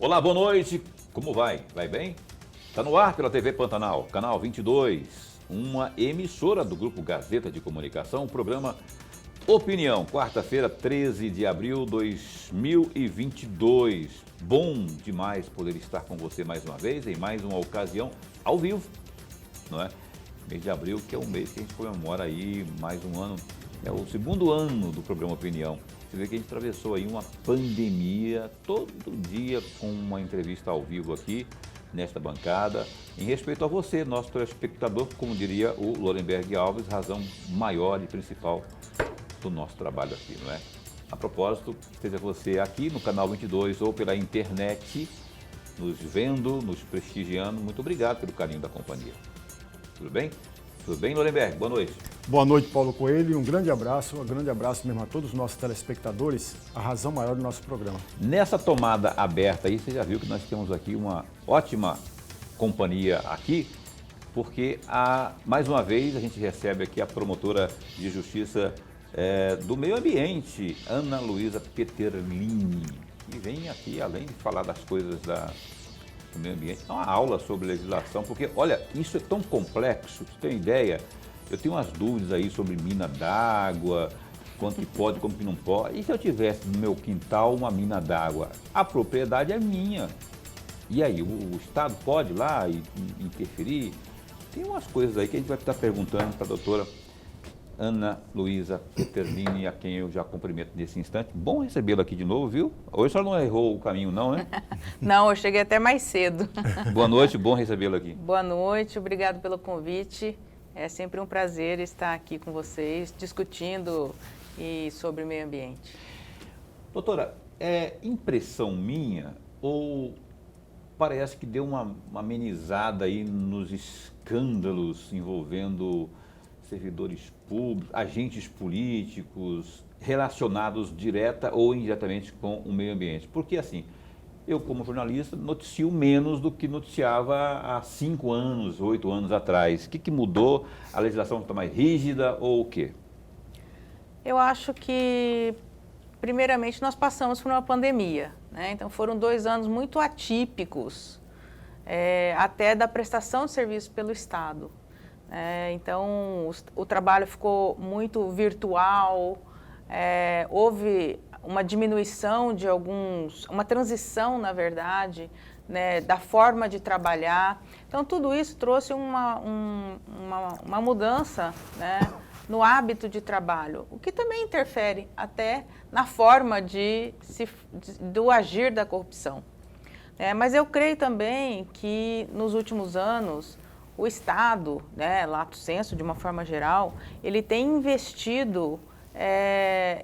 Olá, boa noite. Como vai? Vai bem? Está no ar pela TV Pantanal, canal 22, uma emissora do Grupo Gazeta de Comunicação, o programa Opinião, quarta-feira, 13 de abril de 2022. Bom demais poder estar com você mais uma vez, em mais uma ocasião, ao vivo, não é? Mês de abril, que é um mês que a gente comemora aí mais um ano, é o segundo ano do programa Opinião. Você vê que a gente atravessou aí uma pandemia, todo dia com uma entrevista ao vivo aqui, nesta bancada, em respeito a você, nosso telespectador, como diria o Lorenberg Alves, razão maior e principal do nosso trabalho aqui, não é? A propósito, seja você aqui no canal 22 ou pela internet, nos vendo, nos prestigiando, muito obrigado pelo carinho da companhia. Tudo bem? Tudo bem, Lorenberg? Boa noite. Boa noite, Paulo Coelho, e um grande abraço mesmo a todos os nossos telespectadores, a razão maior do nosso programa. Nessa tomada aberta aí, você já viu que nós temos aqui uma ótima companhia aqui, porque mais uma vez a gente recebe aqui a promotora de justiça do meio ambiente, Ana Luísa Peterlini, que vem aqui, além de falar das coisas do meio ambiente, uma aula sobre legislação, porque, olha, isso é tão complexo, você tem ideia? Eu tenho umas dúvidas aí sobre mina d'água, quanto que pode, como que não pode. E se eu tivesse no meu quintal uma mina d'água? A propriedade é minha. E aí, o Estado pode ir lá e interferir? Tem umas coisas aí que a gente vai estar perguntando para a doutora Ana Luísa Peterlini, a quem eu já cumprimento nesse instante. Bom recebê-la aqui de novo, viu? Hoje a senhora não errou o caminho não, né? Não, eu cheguei até mais cedo. Boa noite, bom recebê-la aqui. Boa noite, obrigado pelo convite. É sempre um prazer estar aqui com vocês, discutindo sobre meio ambiente. Doutora, é impressão minha ou parece que deu uma amenizada aí nos escândalos envolvendo servidores públicos, agentes políticos relacionados direta ou indiretamente com o meio ambiente? Porque assim, eu como jornalista noticio menos do que noticiava há 5 anos, 8 anos atrás. O que mudou? A legislação está mais rígida ou o quê? Eu acho que, primeiramente, nós passamos por uma pandemia, né? Então foram 2 anos muito atípicos, até da prestação de serviço pelo Estado. Então o trabalho ficou muito virtual, houve uma diminuição de uma transição, na verdade, né, da forma de trabalhar. Então, tudo isso trouxe uma mudança, né, no hábito de trabalho, o que também interfere até na forma do agir da corrupção. Mas eu creio também que, nos últimos anos, o Estado, né, lato sensu, de uma forma geral, ele tem investido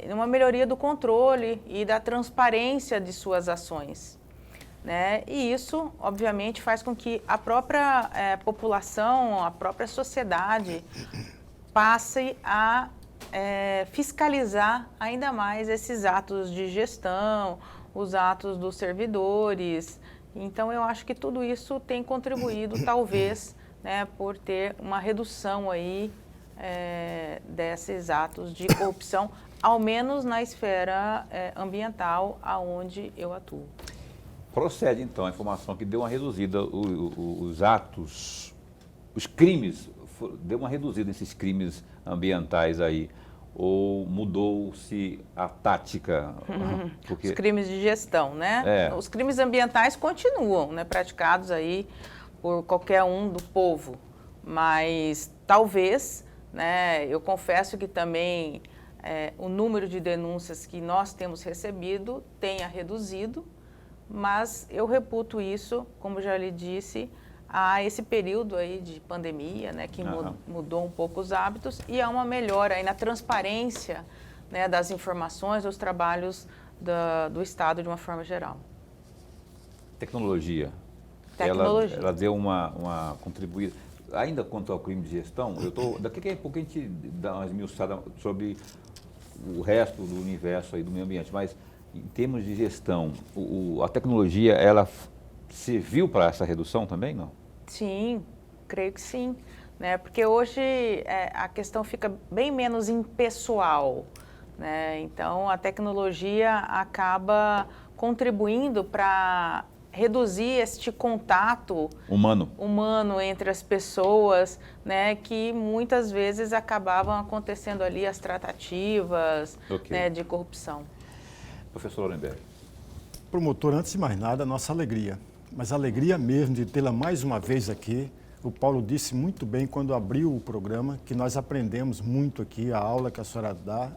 numa melhoria do controle e da transparência de suas ações, né? E isso, obviamente, faz com que a própria população, a própria sociedade passe a fiscalizar ainda mais esses atos de gestão, os atos dos servidores. Então, eu acho que tudo isso tem contribuído, talvez, né, por ter uma redução aí desses atos de corrupção, ao menos na esfera ambiental, aonde eu atuo. Procede, então, a informação que deu uma reduzida, os atos, os crimes, deu uma reduzida nesses crimes ambientais aí, ou mudou-se a tática? Porque... Os crimes de gestão, né? Os crimes ambientais continuam, né, praticados aí por qualquer um do povo, mas talvez, né, eu confesso que também o número de denúncias que nós temos recebido tenha reduzido, mas eu reputo isso, como já lhe disse, a esse período aí de pandemia, né, que mudou um pouco os hábitos, e há uma melhora aí na transparência, né, das informações, dos trabalhos do Estado de uma forma geral. Tecnologia. Ela deu uma contribuída. Ainda quanto ao crime de gestão, daqui a pouco a gente dá uma esmiuçada sobre o resto do universo aí do meio ambiente, mas em termos de gestão, a tecnologia, ela serviu para essa redução também, não? Sim, creio que sim, né? Porque hoje a questão fica bem menos impessoal, né? Então a tecnologia acaba contribuindo para reduzir este contato humano entre as pessoas, né, que muitas vezes acabavam acontecendo ali as tratativas, né, de corrupção. Professor Lorenberg. Promotor, antes de mais nada, a nossa alegria, mas a alegria mesmo de tê-la mais uma vez aqui. O Paulo disse muito bem quando abriu o programa que nós aprendemos muito aqui, a aula que a senhora dá,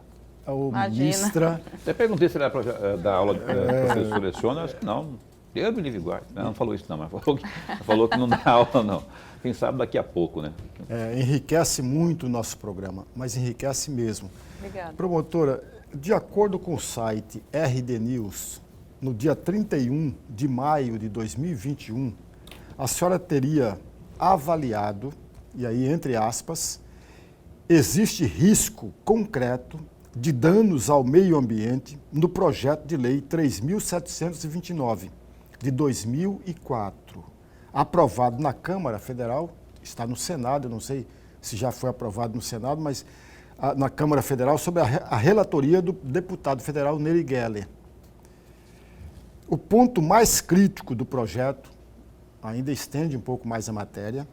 ministra. Até perguntei se era da aula que o professor leciona, acho que não. Eu me livre igual. Não falou isso não, mas falou que não dá aula não. Quem sabe daqui a pouco, né? Enriquece muito o nosso programa, mas enriquece mesmo. Obrigada. Promotora, de acordo com o site RD News, no dia 31 de maio de 2021, a senhora teria avaliado, e aí entre aspas, existe risco concreto de danos ao meio ambiente no projeto de lei 3.729, de 2004, aprovado na Câmara Federal, está no Senado, eu não sei se já foi aprovado no Senado, mas na Câmara Federal, sob a relatoria do deputado federal Nery Geller. O ponto mais crítico do projeto, ainda estende um pouco mais a matéria,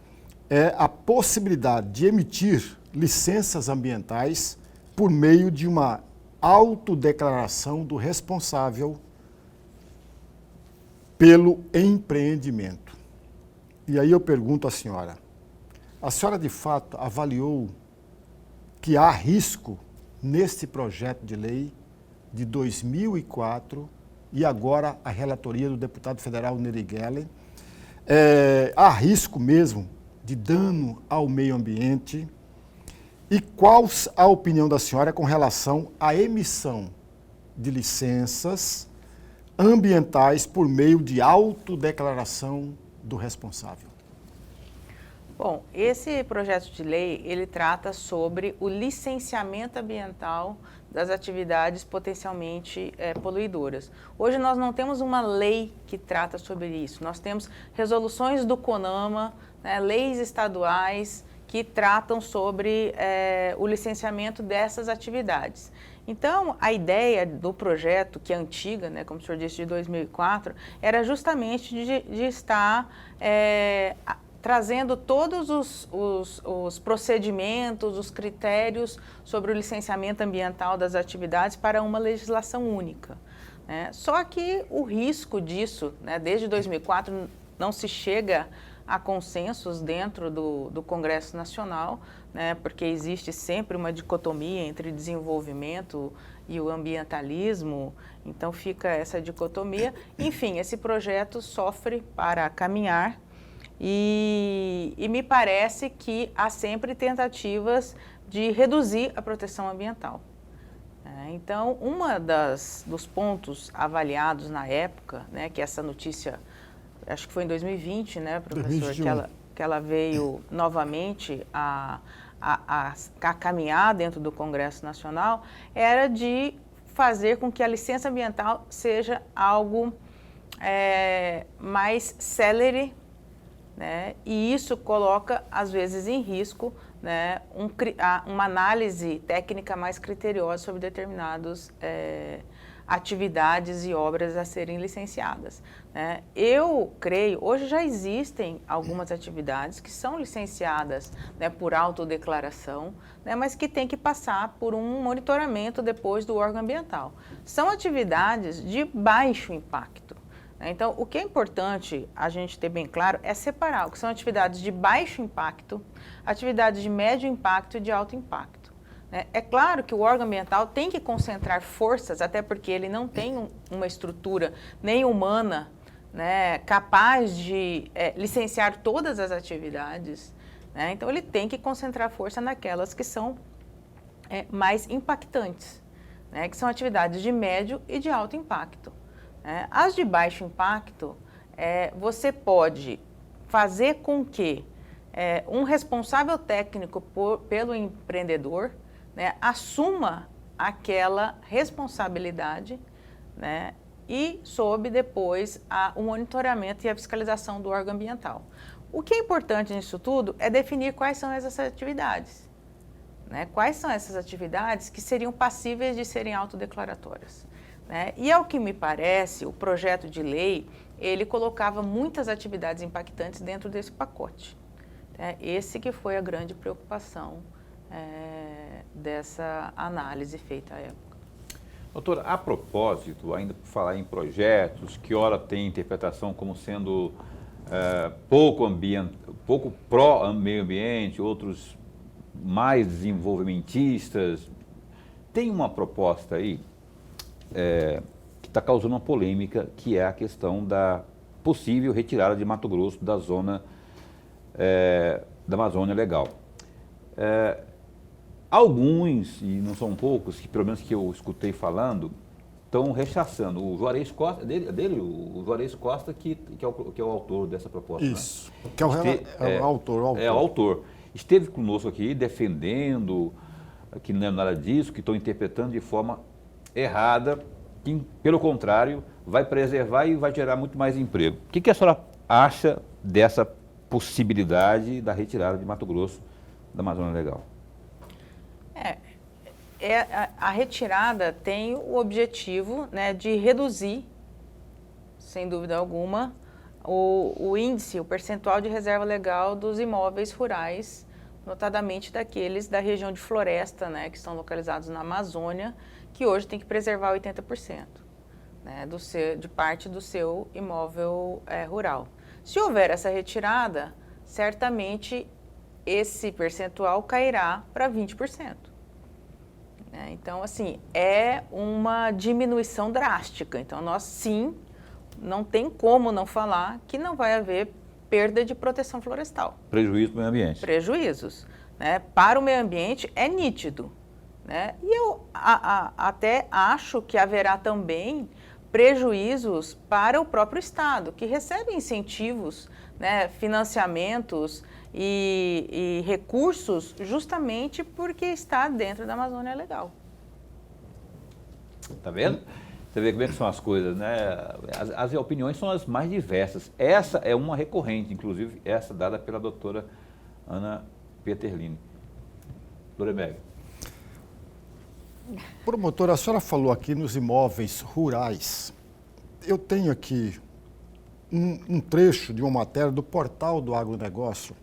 é a possibilidade de emitir licenças ambientais por meio de uma autodeclaração do responsável pelo empreendimento. E aí eu pergunto à senhora, a senhora de fato avaliou que há risco neste projeto de lei de 2004 e agora a relatoria do deputado federal Nery Geller? Há risco mesmo de dano ao meio ambiente? E qual a opinião da senhora com relação à emissão de licenças ambientais por meio de autodeclaração do responsável? Bom, esse projeto de lei, ele trata sobre o licenciamento ambiental das atividades potencialmente poluidoras. Hoje nós não temos uma lei que trata sobre isso, nós temos resoluções do CONAMA, né, leis estaduais que tratam sobre o licenciamento dessas atividades. Então, a ideia do projeto, que é antiga, né, como o senhor disse, de 2004, era justamente de estar trazendo todos os procedimentos, os critérios sobre o licenciamento ambiental das atividades para uma legislação única, né? Só que o risco disso, né, desde 2004, não se chega a consensos dentro do Congresso Nacional, né, porque existe sempre uma dicotomia entre desenvolvimento e o ambientalismo, então fica essa dicotomia. Enfim, esse projeto sofre para caminhar e me parece que há sempre tentativas de reduzir a proteção ambiental. Então, dos pontos avaliados na época, né, que essa notícia, acho que foi em 2020, né, professor, que ela veio novamente a caminhar dentro do Congresso Nacional, era de fazer com que a licença ambiental seja algo mais célere, né, e isso coloca, às vezes, em risco, né, uma análise técnica mais criteriosa sobre determinadas atividades e obras a serem licenciadas, né? Eu creio, hoje já existem algumas atividades que são licenciadas, né, por autodeclaração, né, mas que tem que passar por um monitoramento depois do órgão ambiental. São atividades de baixo impacto. Então, o que é importante a gente ter bem claro é separar o que são atividades de baixo impacto, atividades de médio impacto e de alto impacto. É claro que o órgão ambiental tem que concentrar forças, até porque ele não tem uma estrutura nem humana, né, capaz de licenciar todas as atividades, né? Então, ele tem que concentrar força naquelas que são mais impactantes, né, que são atividades de médio e de alto impacto. As de baixo impacto, você pode fazer com que um responsável técnico pelo empreendedor, né, assuma aquela responsabilidade, né, e sob depois o monitoramento e a fiscalização do órgão ambiental. O que é importante nisso tudo é definir quais são essas atividades, né, quais são essas atividades que seriam passíveis de serem autodeclaratórias. né? E ao que me parece, o projeto de lei, ele colocava muitas atividades impactantes dentro desse pacote. Né? Esse que foi a grande preocupação dessa análise feita à época. Doutora, a propósito, ainda por falar em projetos, que ora tem interpretação como sendo pouco pró-meio ambiente, outros mais desenvolvimentistas, tem uma proposta aí que está causando uma polêmica, que é a questão da possível retirada de Mato Grosso da zona da Amazônia Legal. Alguns, e não são poucos, que pelo menos que eu escutei falando, estão rechaçando. O Juarez Costa, o Juarez Costa que é o autor dessa proposta. Isso, né? Que é o autor. É o autor. Esteve conosco aqui defendendo que não é nada disso, que estão interpretando de forma errada, que, pelo contrário, vai preservar e vai gerar muito mais emprego. O que a senhora acha dessa possibilidade da retirada de Mato Grosso da Amazônia Legal? A retirada tem o objetivo, né, de reduzir, sem dúvida alguma, o índice, o percentual de reserva legal dos imóveis rurais, notadamente daqueles da região de floresta, né, que estão localizados na Amazônia, que hoje tem que preservar 80%, né, de parte do seu imóvel rural. Se houver essa retirada, certamente esse percentual cairá para 20%. Então, assim, é uma diminuição drástica. Então, nós, sim, não tem como não falar que não vai haver perda de proteção florestal. Prejuízo para o meio ambiente. Prejuízos. Né? Para o meio ambiente é nítido. Né? E eu até acho que haverá também prejuízos para o próprio Estado, que recebe incentivos, né, financiamentos e recursos justamente porque está dentro da Amazônia Legal. Tá vendo? Você vê como é que são as coisas, né? As opiniões são as mais diversas. Essa é uma recorrente, inclusive essa dada pela doutora Ana Peterlini. Loreberg. Promotora, a senhora falou aqui nos imóveis rurais. Eu tenho aqui um trecho de uma matéria do portal do Agronegócio,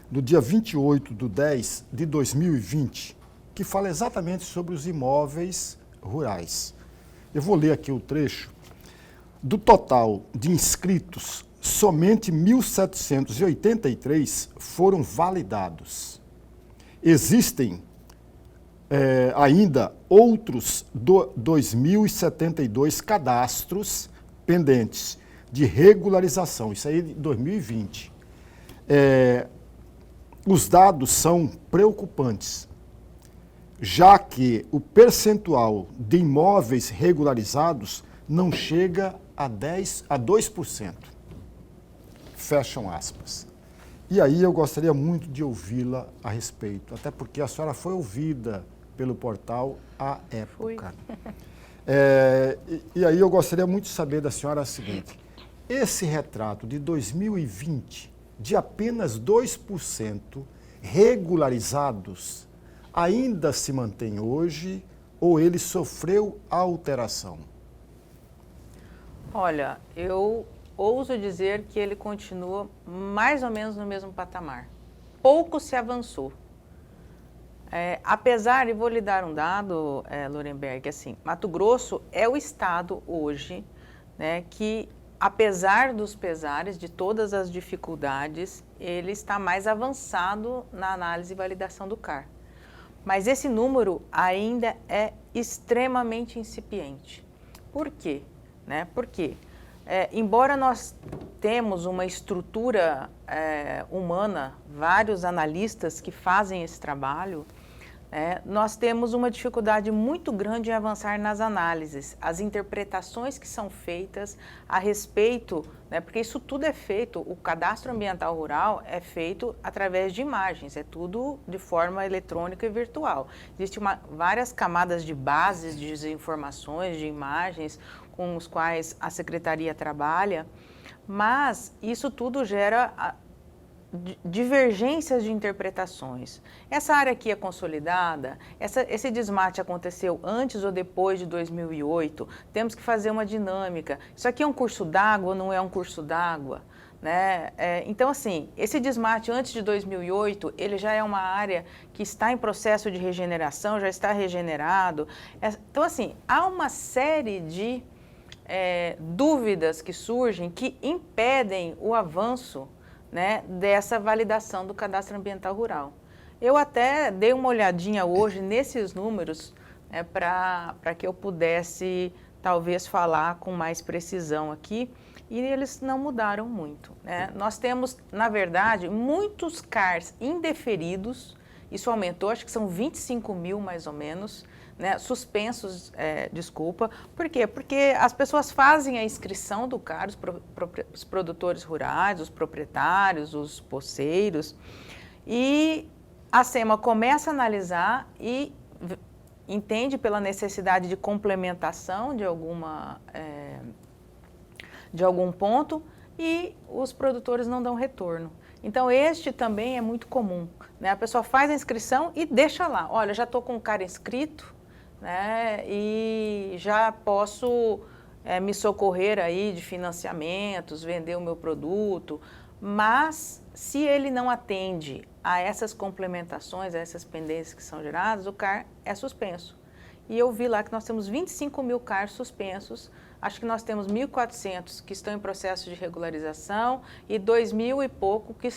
do dia 28/10/2020, que fala exatamente sobre os imóveis rurais. Eu vou ler aqui o trecho. Do total de inscritos, somente 1.783 foram validados. Existem ainda outros 2.072 cadastros pendentes de regularização, isso aí de 2020. Os dados são preocupantes, já que o percentual de imóveis regularizados não chega a 2%. Fecham aspas. E aí eu gostaria muito de ouvi-la a respeito, até porque a senhora foi ouvida pelo portal à época. Fui. E aí eu gostaria muito de saber da senhora o seguinte: esse retrato de 2020, de apenas 2% regularizados, ainda se mantém hoje ou ele sofreu alteração? Olha, eu ouso dizer que ele continua mais ou menos no mesmo patamar. Pouco se avançou. Apesar, e vou lhe dar um dado, Lorenberg, assim, Mato Grosso é o estado hoje, né, que, apesar dos pesares, de todas as dificuldades, ele está mais avançado na análise e validação do CAR. Mas esse número ainda é extremamente incipiente. Por quê? Porque, embora nós temos uma estrutura humana, vários analistas que fazem esse trabalho, nós temos uma dificuldade muito grande em avançar nas análises, as interpretações que são feitas a respeito, porque isso tudo é feito, o cadastro ambiental rural é feito através de imagens, é tudo de forma eletrônica e virtual. Existem várias camadas de bases de informações, de imagens, com os quais a Secretaria trabalha, mas isso tudo gera divergências de interpretações. Essa área aqui é consolidada, esse desmate aconteceu antes ou depois de 2008, temos que fazer uma dinâmica. Isso aqui é um curso d'água ou não é um curso d'água? Né? Então, assim, esse desmate antes de 2008, ele já é uma área que está em processo de regeneração, já está regenerado. Então, assim, há uma série de dúvidas que surgem que impedem o avanço, né, dessa validação do cadastro ambiental rural. Eu até dei uma olhadinha hoje nesses números para que eu pudesse talvez falar com mais precisão aqui, e eles não mudaram muito, né? Nós temos, na verdade, muitos CARs indeferidos, isso aumentou, acho que são 25 mil mais ou menos, né, suspensos, desculpa. Por quê? Porque as pessoas fazem a inscrição do CAR, os produtores rurais, os proprietários, os poceiros, e a SEMA começa a analisar e entende pela necessidade de complementação de algum ponto, e os produtores não dão retorno. Então, este também é muito comum, né? A pessoa faz a inscrição e deixa lá. Olha, já estou com o cara inscrito, né? E já posso me socorrer aí de financiamentos, vender o meu produto, mas se ele não atende a essas complementações, a essas pendências que são geradas, o CAR é suspenso. E eu vi lá que nós temos 25 mil CARs suspensos, acho que nós temos 1.400 que estão em processo de regularização e 2.000 e pouco que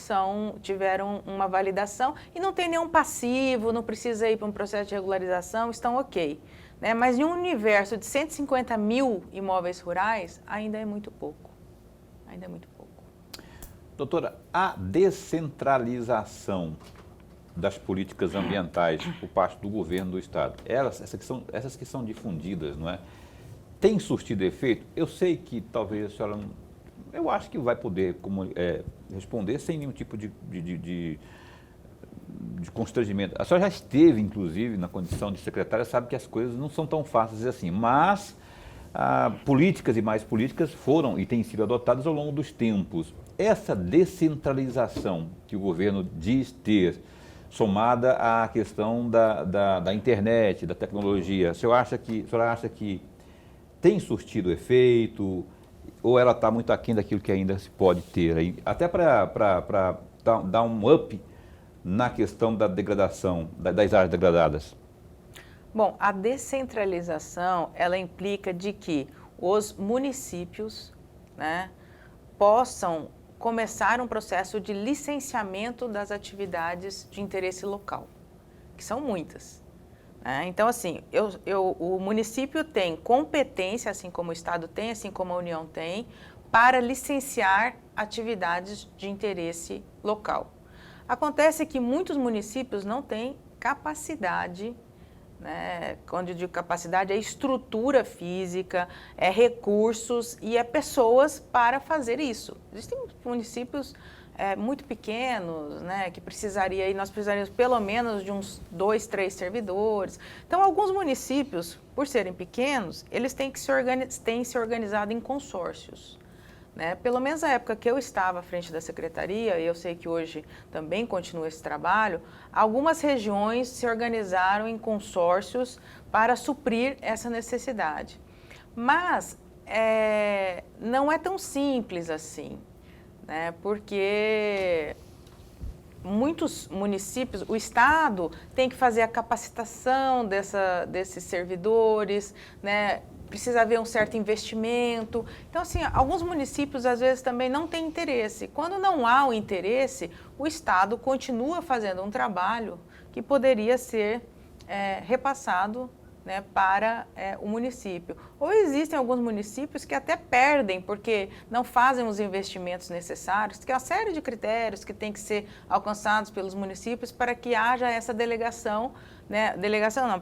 tiveram uma validação e não tem nenhum passivo, não precisa ir para um processo de regularização, estão ok. Né? Mas em um universo de 150 mil imóveis rurais, ainda é muito pouco. Ainda é muito pouco. Doutora, a descentralização das políticas ambientais por parte do governo do Estado, essas que são difundidas, não é? Tem surtido efeito? Eu sei que talvez a senhora, eu acho que vai poder responder sem nenhum tipo de constrangimento. A senhora já esteve, inclusive, na condição de secretária, sabe que as coisas não são tão fáceis assim, mas políticas e mais políticas foram e têm sido adotadas ao longo dos tempos. Essa descentralização que o governo diz ter, somada à questão da internet, da tecnologia, a senhora acha que tem surtido efeito ou ela está muito aquém daquilo que ainda se pode ter? Até para dar um up na questão da degradação, das áreas degradadas. Bom, a descentralização, ela implica de que os municípios, né, possam começar um processo de licenciamento das atividades de interesse local, que são muitas. Então, assim, o município tem competência, assim como o Estado tem, assim como a União tem, para licenciar atividades de interesse local. Acontece que muitos municípios não têm capacidade, né? Quando eu digo capacidade, é estrutura física, é recursos e é pessoas para fazer isso. Existem municípios muito pequenos, né, que nós precisaríamos pelo menos de uns 2, 3 servidores. Então, alguns municípios, por serem pequenos, eles têm se organizado em consórcios. Né? Pelo menos na época que eu estava à frente da secretaria, e eu sei que hoje também continua esse trabalho, algumas regiões se organizaram em consórcios para suprir essa necessidade. Mas não é tão simples assim, né? Porque muitos municípios, o Estado tem que fazer a capacitação desses servidores, né? Precisa haver um certo investimento. Então, assim, alguns municípios, às vezes, também não têm interesse. Quando não há o interesse, o Estado continua fazendo um trabalho que poderia ser repassado, né, para o município. Ou existem alguns municípios que até perdem, porque não fazem os investimentos necessários, que há uma série de critérios que têm que ser alcançados pelos municípios para que haja essa delegação, né,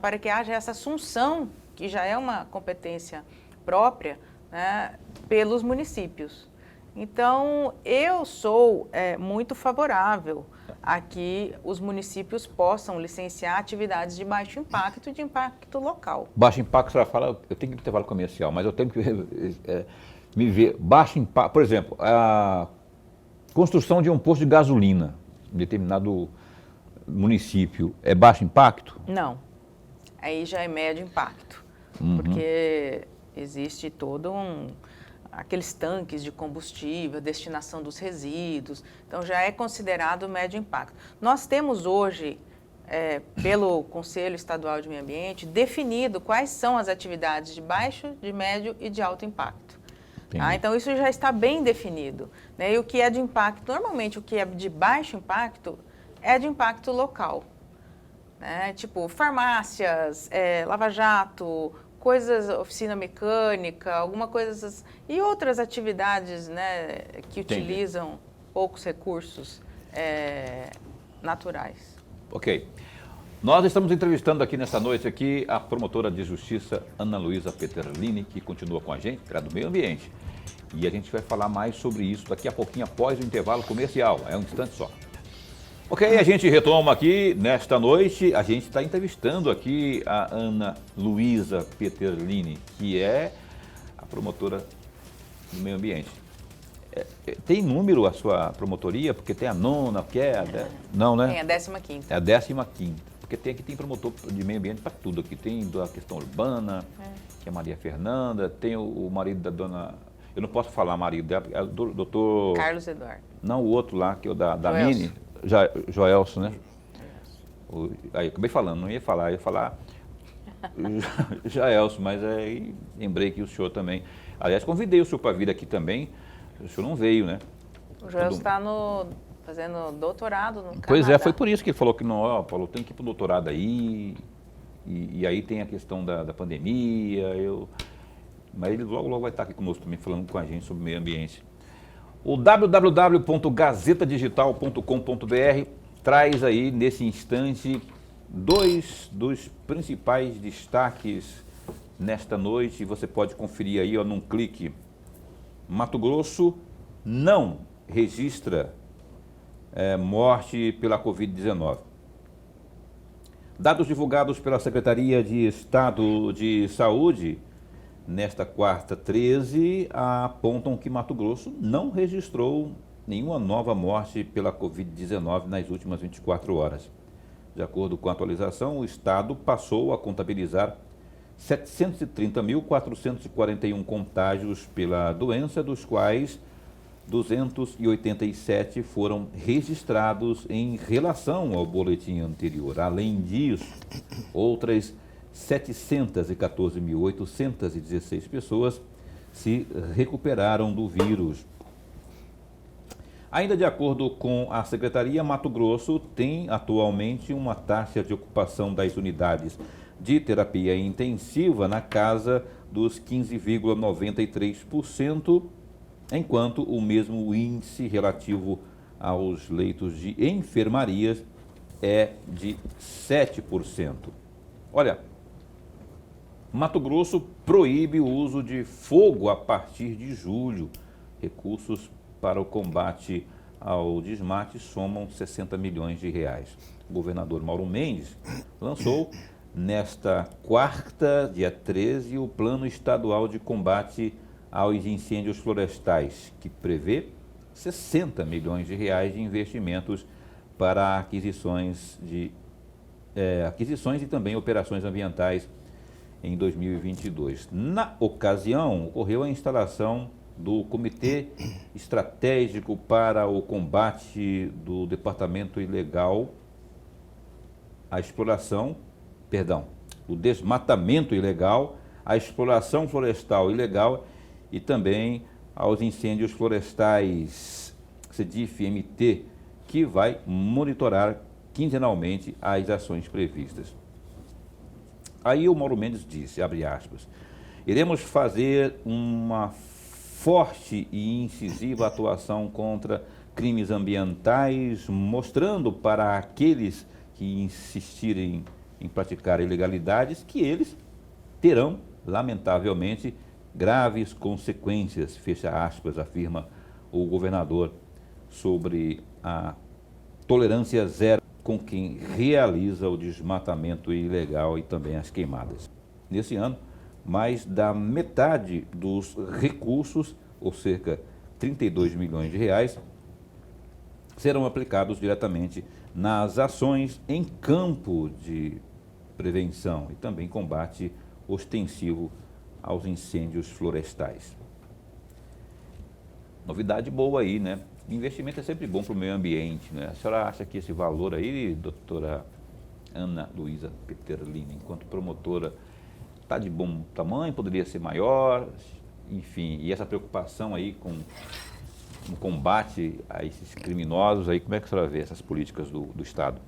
para que haja essa assunção, que já é uma competência própria, né, pelos municípios. Então, eu sou muito favorável a que os municípios possam licenciar atividades de baixo impacto e de impacto local. Baixo impacto, a senhora fala, eu tenho que ir para o intervalo comercial, mas eu tenho que me ver, baixo impacto, por exemplo, Construção de um posto de gasolina em determinado município é baixo impacto? Não. Aí já é médio impacto. Uhum. Porque existe todo aqueles tanques de combustível, destinação dos resíduos. Então já é considerado médio impacto. Nós temos hoje, pelo Conselho Estadual de Meio Ambiente, definido quais são as atividades de baixo, de médio e de alto impacto. Então, isso já está bem definido, né? E o que é de impacto, normalmente o que é de baixo impacto é de impacto local, né? Tipo farmácias, lava-jato, coisas, oficina mecânica, alguma coisa, e outras atividades, né, que utilizam poucos recursos naturais. Ok. Nós estamos entrevistando aqui nessa noite a promotora de justiça Ana Luísa Peterlini, que continua com a gente, que é do meio ambiente. E a gente vai falar mais sobre isso daqui a pouquinho, após o intervalo comercial. É um instante só. Ok, a gente retoma aqui nesta noite. A gente está entrevistando aqui a Ana Luísa Peterlini, que é a promotora do meio ambiente. Tem número a sua promotoria? Porque tem a nona, que é a não, né? Tem a 15ª. É a 15ª. Porque tem promotor de meio ambiente para tudo aqui. Tem da questão urbana, que é a Maria Fernanda, tem o marido da dona... Eu não posso falar marido dela, é o doutor... Carlos Eduardo. Não, o outro lá, que é o da Joelson. Mini. Joelson, né? Aí, acabei falando, não ia falar, ia falar Joelson, mas aí lembrei que o senhor também... Aliás, convidei o senhor para vir aqui também, o senhor não veio, né? O Joelson está fazendo doutorado no Canadá. Pois é, foi por isso que ele falou que não, ó, Paulo, tem que ir para o doutorado aí, e aí tem a questão da pandemia, mas ele logo vai estar aqui conosco também, falando com a gente sobre meio ambiente. O www.gazetadigital.com.br traz aí, nesse instante, dois dos principais destaques nesta noite. Você pode conferir aí, ó, num clique. Mato Grosso não registra morte pela Covid-19. Dados divulgados pela Secretaria de Estado de Saúde nesta quarta 13 apontam que Mato Grosso não registrou nenhuma nova morte pela Covid-19 nas últimas 24 horas. De acordo com a atualização, o estado passou a contabilizar 730.441 contágios pela doença, dos quais 287 foram registrados em relação ao boletim anterior. Além disso, outras 714.816 pessoas se recuperaram do vírus. Ainda de acordo com a Secretaria, Mato Grosso tem atualmente uma taxa de ocupação das unidades de terapia intensiva na casa dos 15,93%, enquanto o mesmo índice relativo aos leitos de enfermarias é de 7%. Olha, Mato Grosso proíbe o uso de fogo a partir de julho. Recursos para o combate ao desmate somam 60 milhões de reais. O governador Mauro Mendes lançou nesta quarta, dia 13, o Plano Estadual de Combate aos Incêndios Florestais, que prevê 60 milhões de reais de investimentos para aquisições e também operações ambientais em 2022. Na ocasião, ocorreu a instalação do Comitê Estratégico para o Combate do Departamento Ilegal à Exploração, o desmatamento ilegal, a exploração florestal ilegal e também aos incêndios florestais, CEDIF-MT, que vai monitorar quinzenalmente as ações previstas. Aí o Mauro Mendes disse, abre aspas, iremos fazer uma forte e incisiva atuação contra crimes ambientais, mostrando para aqueles que insistirem em praticar ilegalidades que eles terão, lamentavelmente, graves consequências, fecha aspas, afirma o governador sobre a tolerância zero com quem realiza o desmatamento ilegal e também as queimadas. Nesse ano, mais da metade dos recursos, ou cerca de 32 milhões de reais, serão aplicados diretamente nas ações em campo de prevenção e também combate ostensivo aos incêndios florestais. Novidade boa aí, né? Investimento é sempre bom para o meio ambiente, né? A senhora acha que esse valor aí, doutora Ana Luísa Peterlini, enquanto promotora, está de bom tamanho, poderia ser maior, enfim, e essa preocupação aí com no combate a esses criminosos aí, como é que a senhora vê essas políticas do Estado?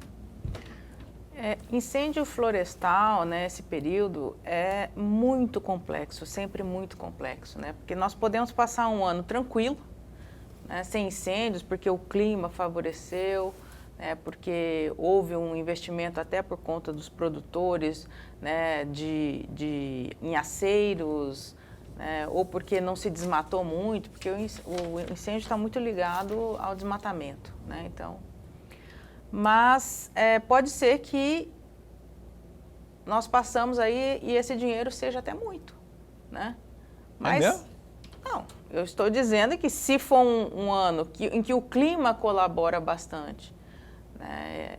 Incêndio florestal, né, esse período é muito complexo, sempre muito complexo, né? Porque nós podemos passar um ano tranquilo, né, sem incêndios, porque o clima favoreceu, né, porque houve um investimento até por conta dos produtores, né, em aceiros, né, ou porque não se desmatou muito, porque o incêndio está muito ligado ao desmatamento, né? Então, mas pode ser que nós passamos aí e esse dinheiro seja até muito, né? Mas, é mesmo? Não, eu estou dizendo que se for um ano em que o clima colabora bastante, né,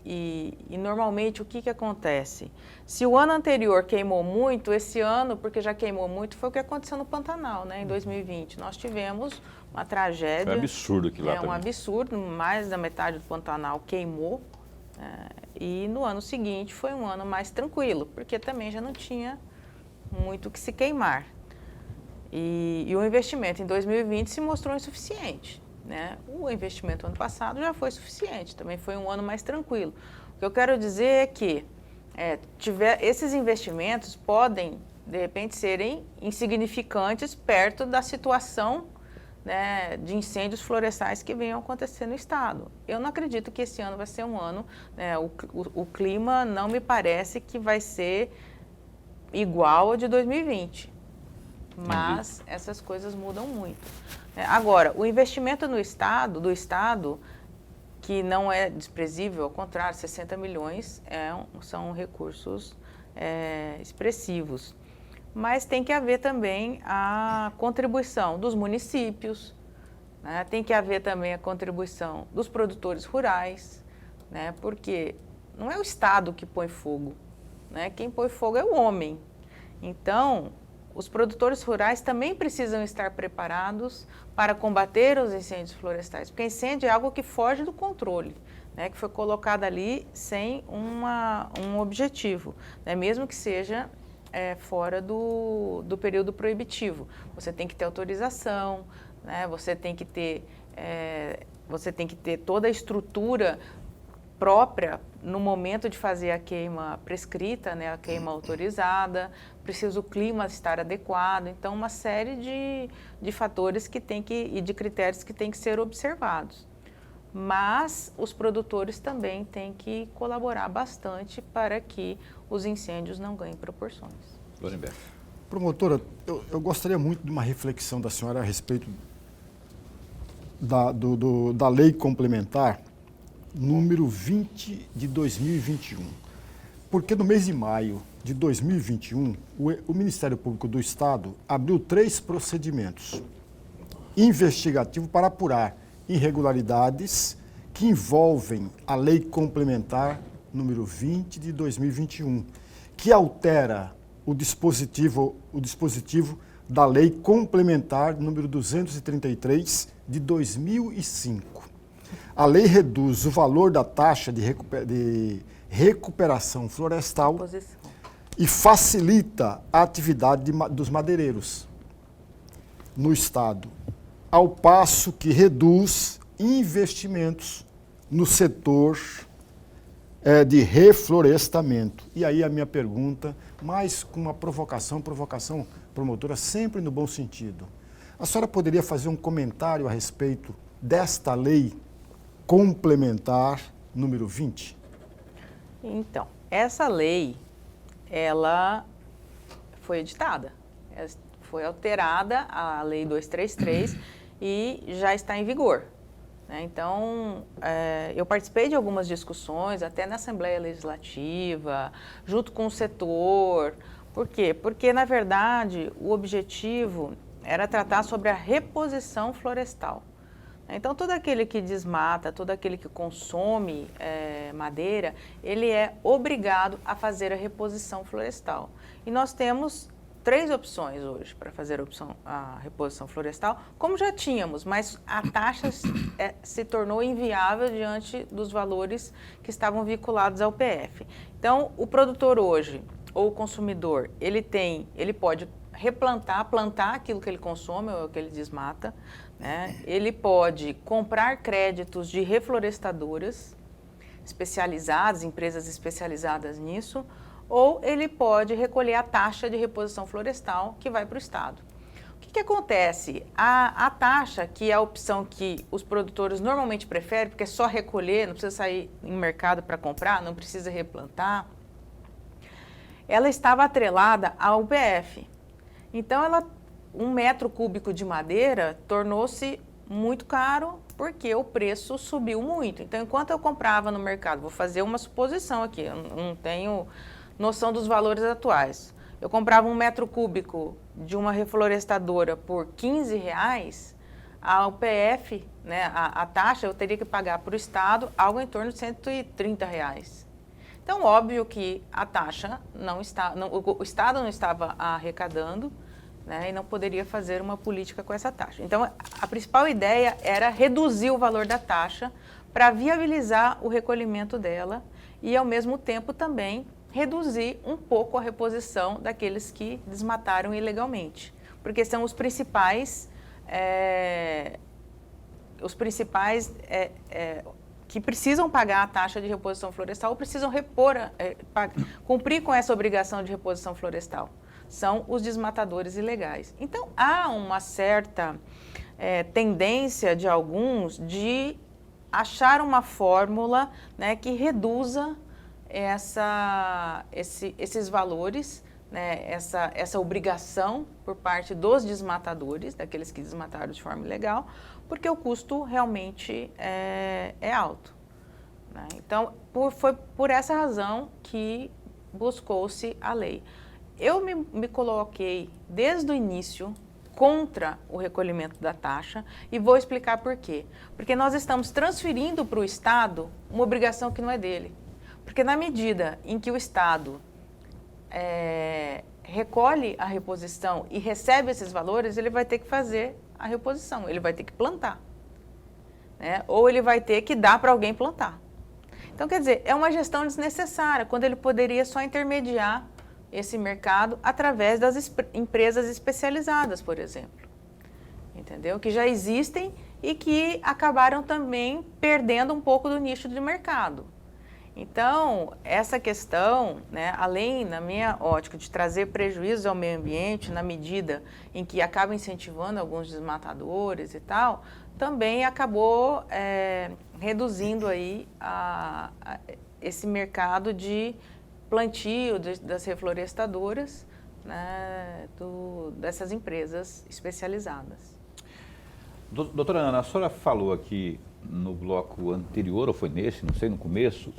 e normalmente o que acontece? Se o ano anterior queimou muito, esse ano, porque já queimou muito, foi o que aconteceu no Pantanal, né, em 2020. Nós tivemos uma tragédia. Foi absurdo aquilo lá um também. absurdo, mais da metade do Pantanal queimou. E no ano seguinte foi um ano mais tranquilo, porque também já não tinha muito o que se queimar. E o investimento em 2020 se mostrou insuficiente, né? O investimento ano passado já foi suficiente, também foi um ano mais tranquilo. O que eu quero dizer é que esses investimentos podem, de repente, serem insignificantes perto da situação, né, de incêndios florestais que venham acontecer no estado. Eu não acredito que esse ano vai ser um ano, né, o clima não me parece que vai ser igual ao de 2020, mas essas coisas mudam muito. Agora, o investimento do estado, que não é desprezível, ao contrário, 60 milhões são recursos expressivos. Mas tem que haver também a contribuição dos municípios, né? Tem que haver também a contribuição dos produtores rurais, né? Porque não é o Estado que põe fogo, né? Quem põe fogo é o homem. Então, os produtores rurais também precisam estar preparados para combater os incêndios florestais, porque incêndio é algo que foge do controle, né? Que foi colocado ali sem um objetivo, né? Mesmo que seja fora do período proibitivo. Você tem que ter autorização, né? Você tem que ter toda a estrutura própria no momento de fazer a queima prescrita, né? A queima autorizada, precisa o clima estar adequado. Então, uma série de fatores e de critérios que têm que ser observados. Mas os produtores também têm que colaborar bastante para que os incêndios não ganhem proporções. Lorenberg. Promotora, eu gostaria muito de uma reflexão da senhora a respeito da lei complementar número 20 de 2021. Porque no mês de maio de 2021, o Ministério Público do Estado abriu 3 procedimentos investigativos para apurar irregularidades que envolvem a lei complementar número 20 de 2021, que altera o dispositivo da lei complementar número 233 de 2005. A lei reduz o valor da taxa de recuperação florestal e facilita a atividade dos madeireiros no estado, ao passo que reduz investimentos no setor de reflorestamento. E aí a minha pergunta, mais com uma provocação, promotora, sempre no bom sentido. A senhora poderia fazer um comentário a respeito desta lei complementar número 20? Então, essa lei, ela foi editada, foi alterada a Lei 233 e já está em vigor. Então, eu participei de algumas discussões, até na Assembleia Legislativa, junto com o setor. Por quê? Porque, na verdade, o objetivo era tratar sobre a reposição florestal. Então, todo aquele que desmata, todo aquele que consome madeira, ele é obrigado a fazer a reposição florestal. E nós temos 3 opções hoje para fazer a reposição florestal, como já tínhamos, mas a taxa se tornou inviável diante dos valores que estavam vinculados ao PF. Então, o produtor hoje, ou o consumidor, ele pode plantar aquilo que ele consome ou que ele desmata, né? Ele pode comprar créditos de reflorestadoras especializadas, empresas especializadas nisso, ou ele pode recolher a taxa de reposição florestal que vai para o Estado. O que acontece? A taxa, que é a opção que os produtores normalmente preferem, porque é só recolher, não precisa sair em mercado para comprar, não precisa replantar, ela estava atrelada ao PF. Então, 1 metro cúbico de madeira tornou-se muito caro porque o preço subiu muito. Então, enquanto eu comprava no mercado, vou fazer uma suposição aqui, eu não tenho noção dos valores atuais. Eu comprava 1 metro cúbico de uma reflorestadora por R$15, a UPF, né, a taxa, eu teria que pagar para o Estado algo em torno de R$130. Então, óbvio que a taxa o Estado não estava arrecadando, né, e não poderia fazer uma política com essa taxa. Então, a principal ideia era reduzir o valor da taxa para viabilizar o recolhimento dela e, ao mesmo tempo, também reduzir um pouco a reposição daqueles que desmataram ilegalmente, porque são os principais que precisam pagar a taxa de reposição florestal ou precisam cumprir com essa obrigação de reposição florestal. São os desmatadores ilegais. Então, há uma certa tendência de alguns de achar uma fórmula, né, que reduza esses valores, né, essa obrigação por parte dos desmatadores, daqueles que desmataram de forma ilegal, porque o custo realmente é alto, né? Então, foi por essa razão que buscou-se a lei. Eu me coloquei desde o início contra o recolhimento da taxa e vou explicar por quê. Porque nós estamos transferindo para o Estado uma obrigação que não é dele. Porque na medida em que o Estado recolhe a reposição e recebe esses valores, ele vai ter que fazer a reposição, ele vai ter que plantar, né? Ou ele vai ter que dar para alguém plantar. Então, quer dizer, é uma gestão desnecessária, quando ele poderia só intermediar esse mercado através das empresas especializadas, por exemplo, entendeu? Que já existem e que acabaram também perdendo um pouco do nicho de mercado. Então, essa questão, né, além, na minha ótica, de trazer prejuízos ao meio ambiente, na medida em que acaba incentivando alguns desmatadores e tal, também acabou reduzindo aí esse mercado de plantio das reflorestadoras, né, dessas empresas especializadas. Doutora Ana, a senhora falou aqui no bloco anterior, ou foi nesse, não sei, no começo,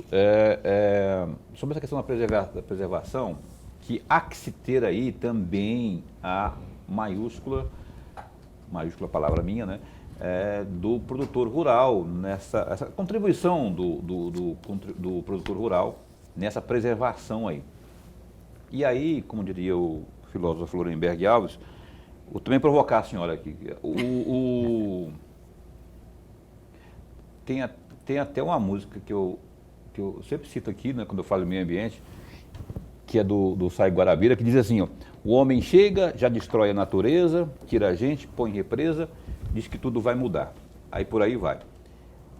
sobre essa questão da preservação, que há que se ter aí também a maiúscula palavra minha, né, do produtor rural, essa contribuição do produtor rural nessa preservação aí. E aí, como diria o filósofo Lorenberg Alves, vou também provocar a senhora aqui, tem até uma música que eu sempre cito aqui, né, quando eu falo do meio ambiente, que é do Sai Guarabira, que diz assim, ó, o homem chega, já destrói a natureza, tira a gente, põe represa, diz que tudo vai mudar. Aí por aí vai.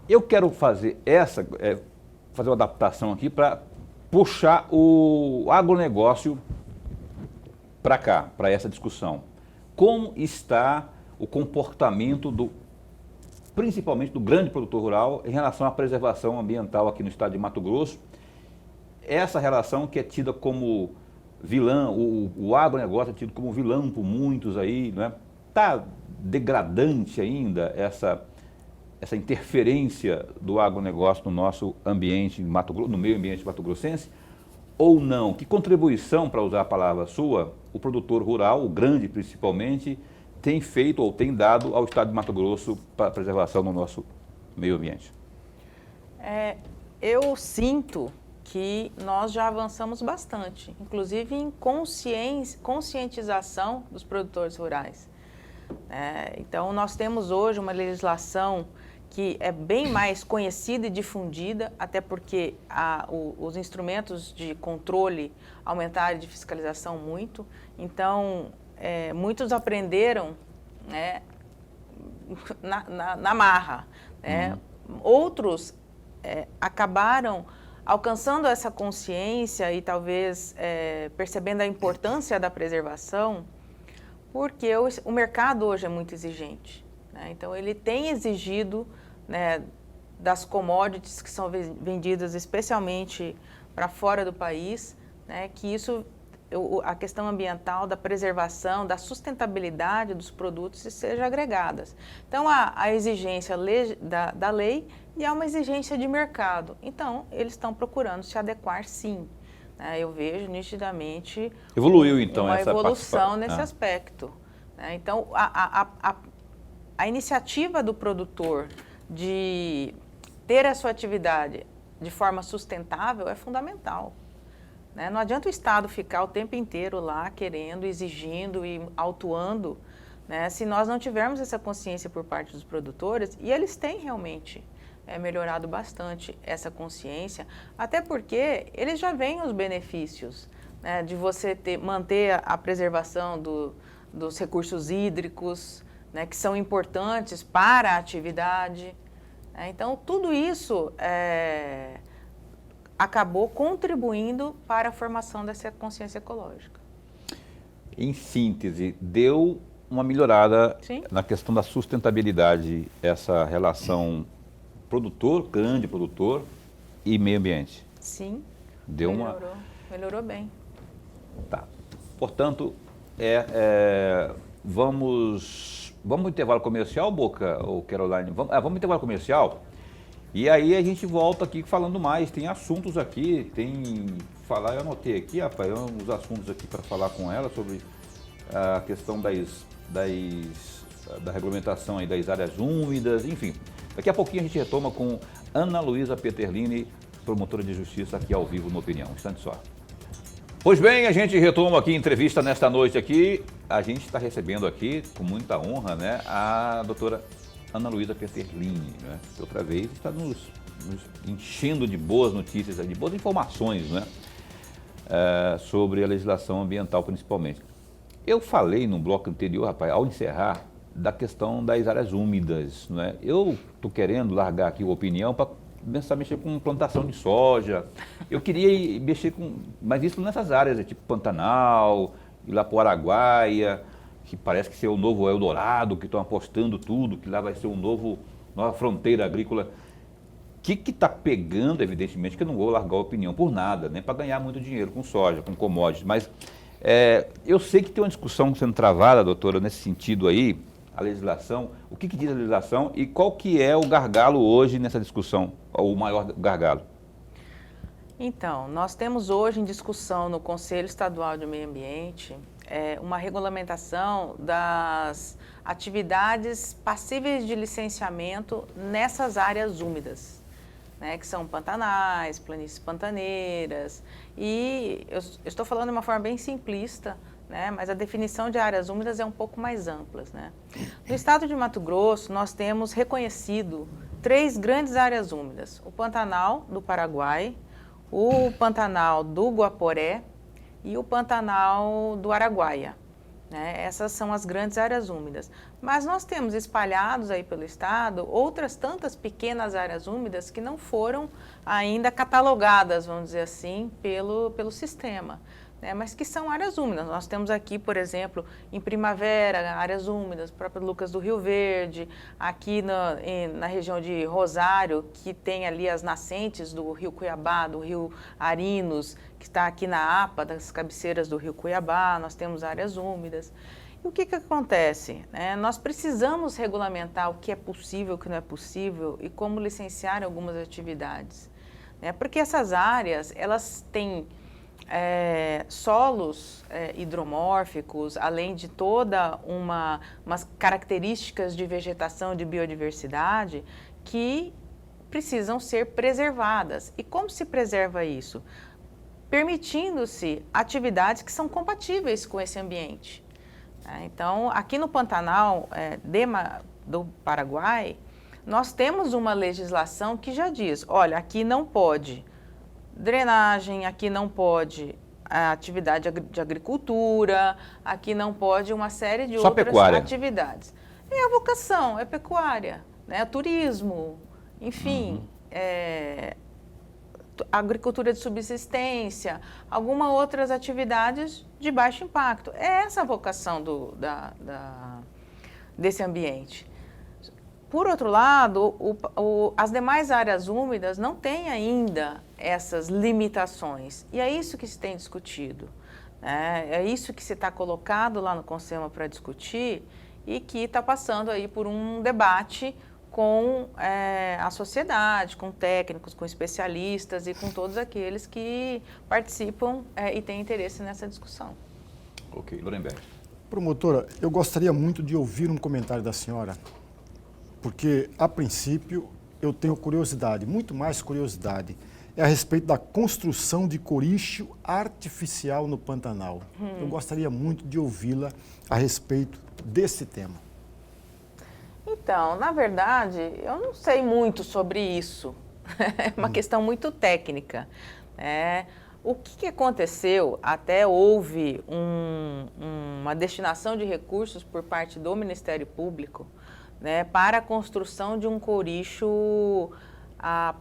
Eu quero fazer uma adaptação aqui para puxar o agronegócio para cá, para essa discussão. Como está o comportamento principalmente do grande produtor rural em relação à preservação ambiental aqui no estado de Mato Grosso? Essa relação que é tida como vilã, o agronegócio é tido como vilão por muitos aí, não é? Está degradante ainda essa interferência do agronegócio no nosso ambiente, no meio ambiente mato-grossense, ou não? Que contribuição, para usar a palavra sua, o produtor rural, o grande principalmente, tem feito ou tem dado ao Estado de Mato Grosso para a preservação do nosso meio ambiente? Eu sinto que nós já avançamos bastante, inclusive em conscientização dos produtores rurais. Então, nós temos hoje uma legislação que é bem mais conhecida e difundida, até porque os instrumentos de controle aumentaram de fiscalização muito. Então, muitos aprenderam, né, na marra, né? Outros acabaram alcançando essa consciência e talvez percebendo a importância da preservação, porque o mercado hoje é muito exigente, né? Então, ele tem exigido, né, das commodities que são vendidas especialmente para fora do país, né, que a questão ambiental, da preservação, da sustentabilidade dos produtos seja agregadas. Então, a exigência da lei e há uma exigência de mercado. Então, eles estão procurando se adequar, sim. Eu vejo nitidamente evoluiu, então, uma essa evolução nesse aspecto. Então, a iniciativa do produtor de ter a sua atividade de forma sustentável é fundamental. Não adianta o Estado ficar o tempo inteiro lá querendo, exigindo e autuando, né, se nós não tivermos essa consciência por parte dos produtores, e eles têm realmente melhorado bastante essa consciência, até porque eles já veem os benefícios, né, de você manter a preservação dos recursos hídricos, né, que são importantes para a atividade. Então, tudo isso acabou contribuindo para a formação dessa consciência ecológica. Em síntese, deu uma melhorada na questão da sustentabilidade, essa relação grande produtor e meio ambiente. Sim, melhorou bem. Tá. Portanto, vamos ao intervalo comercial, Boca ou Caroline? Vamos ao intervalo comercial e aí a gente volta aqui falando mais. Tem assuntos aqui, eu anotei aqui, rapaz, uns assuntos aqui para falar com ela sobre a questão da regulamentação aí das áreas úmidas, enfim. Daqui a pouquinho a gente retoma com Ana Luísa Peterlini, promotora de justiça, aqui ao vivo no Opinião. Um instante só. Pois bem, a gente retoma aqui a entrevista nesta noite aqui. A gente está recebendo aqui, com muita honra, né, a doutora Ana Luísa Peterlini, né? Outra vez está nos enchendo de boas notícias, de boas informações, né, sobre a legislação ambiental principalmente. Eu falei no bloco anterior, rapaz, ao encerrar, da questão das áreas úmidas, né? Eu estou querendo largar aqui a opinião para começar a mexer com plantação de soja. Eu queria mexer mas isso nessas áreas, tipo Pantanal, ir lá para o Araguaia, que parece que ser o novo Eldorado, que estão apostando tudo, que lá vai ser nova fronteira agrícola. O que está pegando, evidentemente, que eu não vou largar a opinião por nada, nem para ganhar muito dinheiro com soja, com commodities, mas eu sei que tem uma discussão sendo travada, doutora, nesse sentido aí, a legislação. O que diz a legislação e qual que é o gargalo hoje nessa discussão, ou o maior gargalo? Então, nós temos hoje em discussão no Conselho Estadual de Meio Ambiente uma regulamentação das atividades passíveis de licenciamento nessas áreas úmidas, né, que são pantanais, planícies pantaneiras, e eu estou falando de uma forma bem simplista, né, mas a definição de áreas úmidas é um pouco mais ampla, né? No estado de Mato Grosso, nós temos reconhecido 3 grandes áreas úmidas: o Pantanal do Paraguai, o Pantanal do Guaporé e o Pantanal do Araguaia, né? Essas são as grandes áreas úmidas. Mas nós temos espalhados aí pelo estado outras tantas pequenas áreas úmidas que não foram ainda catalogadas, vamos dizer assim, pelo sistema, né? Mas que são áreas úmidas. Nós temos aqui, por exemplo, em Primavera, áreas úmidas, próprio Lucas do Rio Verde, aqui na região de Rosário, que tem ali as nascentes do Rio Cuiabá, do Rio Arinos, que está aqui na APA, das cabeceiras do Rio Cuiabá, nós temos áreas úmidas. E o que acontece? Nós precisamos regulamentar o que é possível, o que não é possível e como licenciar algumas atividades, né? Porque essas áreas, elas têm solos hidromórficos, além de toda umas características de vegetação, de biodiversidade, que precisam ser preservadas. E como se preserva isso? Permitindo-se atividades que são compatíveis com esse ambiente. Então, aqui no Pantanal do Paraguai, nós temos uma legislação que já diz, olha, aqui não pode drenagem, aqui não pode a atividade de agricultura, aqui não pode uma série de outras atividades. É a vocação, é pecuária, né? Turismo, enfim, agricultura de subsistência, algumas outras atividades de baixo impacto. É essa a vocação desse ambiente. Por outro lado, as demais áreas úmidas não têm ainda essas limitações. E é isso que se tem discutido. Né? É isso que se está colocado lá no Consema para discutir e que está passando aí por um debate com a sociedade, com técnicos, com especialistas e com todos aqueles que participam e têm interesse nessa discussão. Ok, Lorenberg. Promotora, eu gostaria muito de ouvir um comentário da senhora, porque, a princípio, eu tenho curiosidade, muito mais curiosidade, é a respeito da construção de coricho artificial no Pantanal. Eu gostaria muito de ouvi-la a respeito desse tema. Então, na verdade, eu não sei muito sobre isso. É uma questão muito técnica. O que aconteceu? Até houve uma destinação de recursos por parte do Ministério Público, né, para a construção de um coricho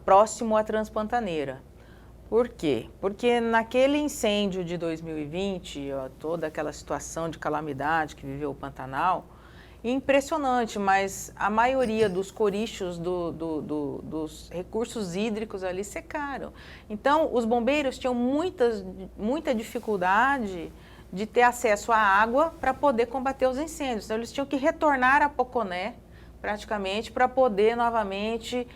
próximo à Transpantaneira. Por quê? Porque naquele incêndio de 2020, toda aquela situação de calamidade que viveu o Pantanal, impressionante, mas a maioria dos corichos dos recursos hídricos ali secaram. Então, os bombeiros tinham muita dificuldade de ter acesso à água para poder combater os incêndios. Então, eles tinham que retornar a Poconé, praticamente, para poder novamente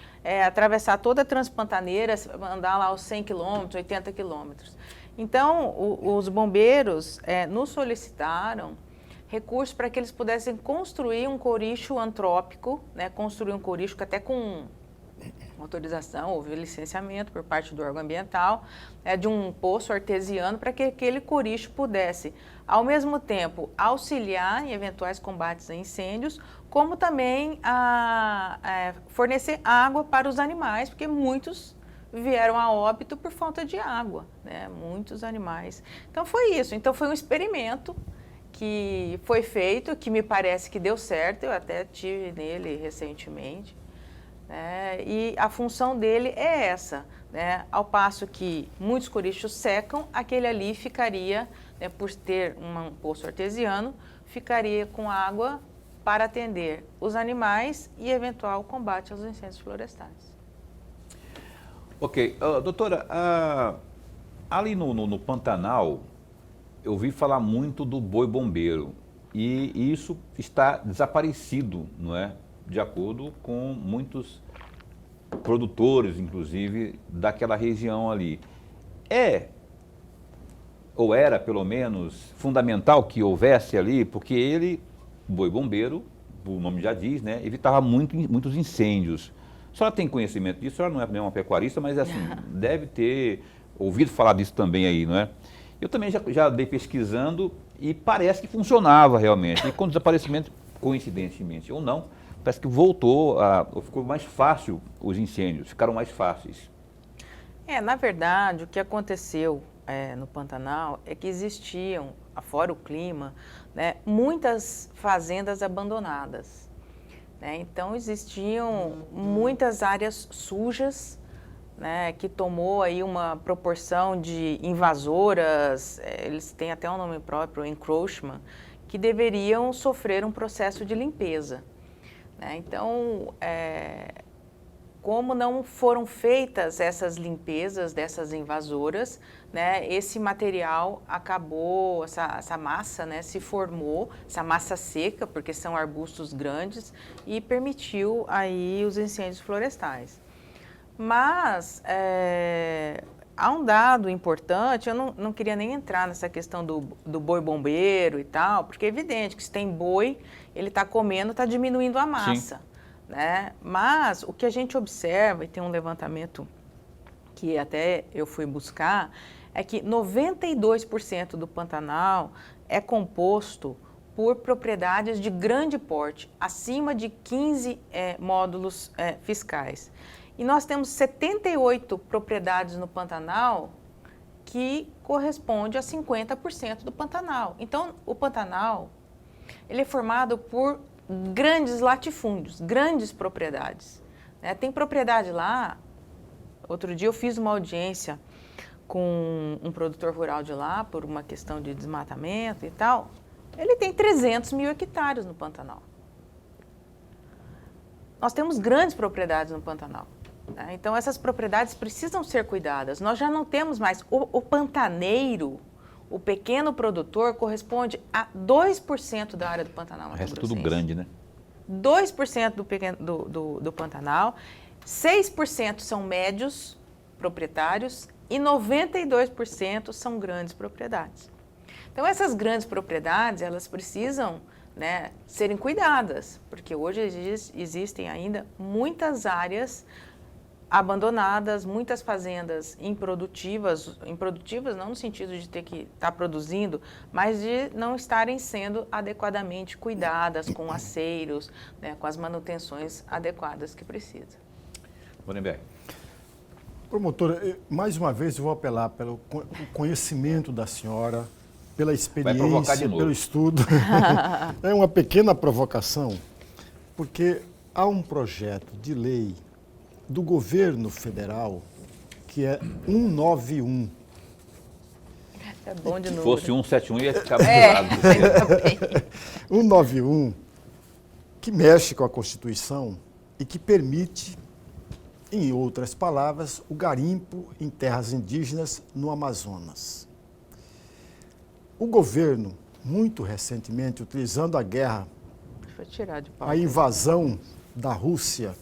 atravessar toda a Transpantaneira, andar lá aos 100 quilômetros, 80 quilômetros. Então, os bombeiros nos solicitaram recursos para que eles pudessem construir um coricho antrópico, né, construir um coricho que até com autorização, houve licenciamento por parte do órgão ambiental, de um poço artesiano para que aquele coricho pudesse, ao mesmo tempo, auxiliar em eventuais combates a incêndios, como também fornecer água para os animais, porque muitos vieram a óbito por falta de água, né? Muitos animais. Então foi isso, então foi um experimento que foi feito, que me parece que deu certo, eu até tive nele recentemente, e a função dele é essa, né? Ao passo que muitos corichos secam, aquele ali ficaria, né, por ter um poço artesiano, ficaria com água para atender os animais e eventual combate aos incêndios florestais. Ok, doutora, ali no Pantanal, eu ouvi falar muito do boi bombeiro e isso está desaparecido, não é? De acordo com muitos produtores, inclusive, daquela região ali. Ou era, pelo menos, fundamental que houvesse ali, porque ele, boi bombeiro, o nome já diz, né, evitava muitos incêndios. A senhora tem conhecimento disso? A senhora não é uma pecuarista, mas assim, deve ter ouvido falar disso também aí, não é? Eu também já andei pesquisando e parece que funcionava realmente. E com o desaparecimento, coincidentemente ou não, parece que ficou mais fácil os incêndios, ficaram mais fáceis. Na verdade, o que aconteceu no Pantanal é que existiam, afora o clima, né, muitas fazendas abandonadas. Né? Então, existiam muitas áreas sujas, né, que tomou aí uma proporção de invasoras, eles têm até um nome próprio, encroachment, que deveriam sofrer um processo de limpeza. Né? Então, como não foram feitas essas limpezas dessas invasoras, né, esse material acabou, essa massa, né, se formou, essa massa seca, porque são arbustos grandes, e permitiu aí os incêndios florestais. Mas há um dado importante, eu não queria nem entrar nessa questão do boi bombeiro e tal, porque é evidente que se tem boi, ele está comendo, está diminuindo a massa, né? Mas o que a gente observa, e tem um levantamento que até eu fui buscar, é que 92% do Pantanal é composto por propriedades de grande porte, acima de 15 módulos fiscais. E nós temos 78 propriedades no Pantanal que corresponde a 50% do Pantanal. Então, o Pantanal, ele é formado por grandes latifúndios, grandes propriedades, né? Tem propriedade lá, outro dia eu fiz uma audiência com um produtor rural de lá, por uma questão de desmatamento e tal, ele tem 300 mil hectares no Pantanal. Nós temos grandes propriedades no Pantanal. Então, essas propriedades precisam ser cuidadas. Nós já não temos mais. O pantaneiro, o pequeno produtor, corresponde a 2% da área do Pantanal. O resto é tudo grande, né? 2% do Pantanal, 6% são médios proprietários e 92% são grandes propriedades. Então, essas grandes propriedades, elas precisam, né, serem cuidadas, porque hoje existem ainda muitas áreas abandonadas, muitas fazendas improdutivas não no sentido de ter que estar produzindo, mas de não estarem sendo adequadamente cuidadas com aceiros, né, com as manutenções adequadas que precisa. Borenberg. Promotora, mais uma vez eu vou apelar pelo conhecimento da senhora, pela experiência, pelo estudo. É uma pequena provocação, porque há um projeto de lei do governo federal, que é 191. É bom de Se número. fosse 171, ia ficar misturado. 191, que mexe com a Constituição e que permite, em outras palavras, o garimpo em terras indígenas no Amazonas. O governo, muito recentemente, utilizando a guerra, a invasão da Rússia